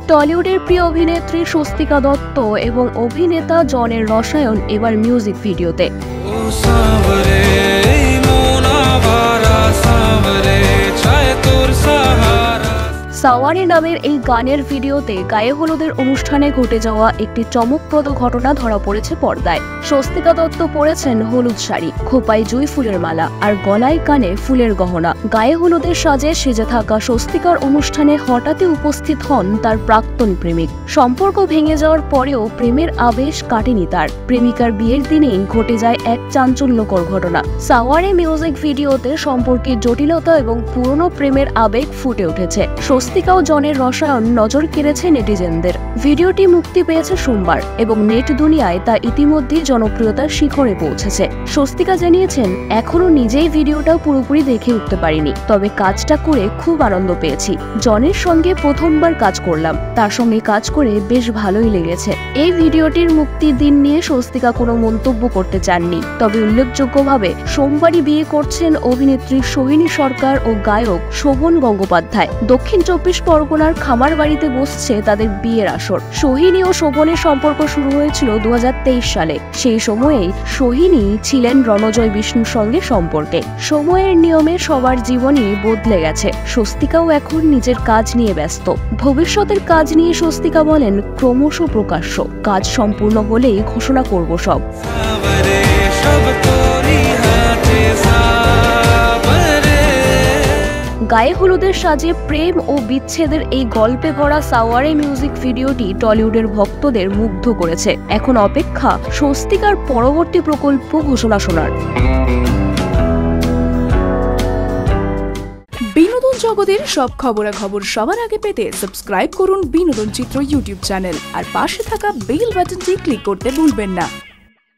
টলিউডের প্রিয় অভিনেত্রী স্বস্তিকা দত্ত এবং অভিনেতা জনের রসায়ন এবার মিউজিক ভিডিওতে। সাওয়ারে নামের এই গানের ভিডিওতে গায়ে হলুদের অনুষ্ঠানে ঘটে যাওয়া একটি চমকপ্রদ ঘটনা ধরা পড়েছে পর্দায়। স্বস্তিকা দত্ত পরেছেন হলুদ শাড়ি, খোপায় জুঁই ফুলের মালা আর গলায় কানে ফুলের গহনা। গায়ে হলুদের সাজে সেজে থাকা স্বস্তিকার অনুষ্ঠানে হঠাৎই উপস্থিত হন তার প্রাক্তন প্রেমিক। সম্পর্ক ভেঙে যাওয়ার পরেও প্রেমের আবেশ কাটেনি তার। প্রেমিকার বিয়ের দিনেই ঘটে যায় এক চাঞ্চল্যকর ঘটনা। সাওয়ারে মিউজিক ভিডিওতে সম্পর্কের জটিলতা এবং পুরনো প্রেমের আবেগ ফুটে উঠেছে। স্বস্তিকা ও জনের রসায়ন নজর কেড়েছে নেটিজেনদের। ভিডিওটি মুক্তি পেয়েছে সোমবার এবং নেট দুনিয়ায় তা ইতিমধ্যেই জনপ্রিয়তার শিখরে পৌঁছেছে। স্বস্তিকা জানিয়েছেন, এখনো নিজেই ভিডিওটা পুরোপুরি দেখে উঠতে পারিনি, তবে কাজটা করে খুব আনন্দ পেয়েছি। জনের সঙ্গে প্রথমবার কাজ করলাম, তার সঙ্গে কাজ করে বেশ ভালোই লেগেছে। এই ভিডিওটির মুক্তির দিন নিয়ে স্বস্তিকা কোনো মন্তব্য করতে চাননি, তবে উল্লেখযোগ্যভাবে সোমবারই বিয়ে করছেন অভিনেত্রী সোহিনী সরকার ও গায়ক শোভন গঙ্গোপাধ্যায়। দক্ষিণ 24 পরগনার খামার বাড়িতে বসছে তাদের বিয়ের আসর। সোহিনী ও শোভনের সম্পর্ক শুরু হয়েছিল 2023 সালে। সেই সময়েই সোহিনী ছিলেন রণজয় বিষ্ণুর সঙ্গে সম্পর্কে। সময়ের নিয়মে সবার জীবনই বদলে গেছে। স্বস্তিকাও এখন নিজের কাজ নিয়ে ব্যস্ত। ভবিষ্যতের কাজ নিয়ে স্বস্তিকা বলেন, ক্রমশ প্রকাশ্য কাজ সম্পূর্ণ হলেই ঘোষণা করব সব। গায়ে হলুদের সাজে প্রেম ও বিচ্ছেদের এই গল্পে ভরা সাওয়ারে মিউজিক ভিডিওটি টলিউডের ভক্তদের মুগ্ধ করেছে। এখন অপেক্ষা স্বস্তিকার পরবর্তী প্রকল্প ঘোষণা শোনার। বিনোদন জগতের সব খবরাখবর সবার আগে পেতে সাবস্ক্রাইব করুন বিনোদন চিত্র ইউটিউব চ্যানেল আর পাশে থাকা বেল বাটনটি ক্লিক করতে ভুলবেন না।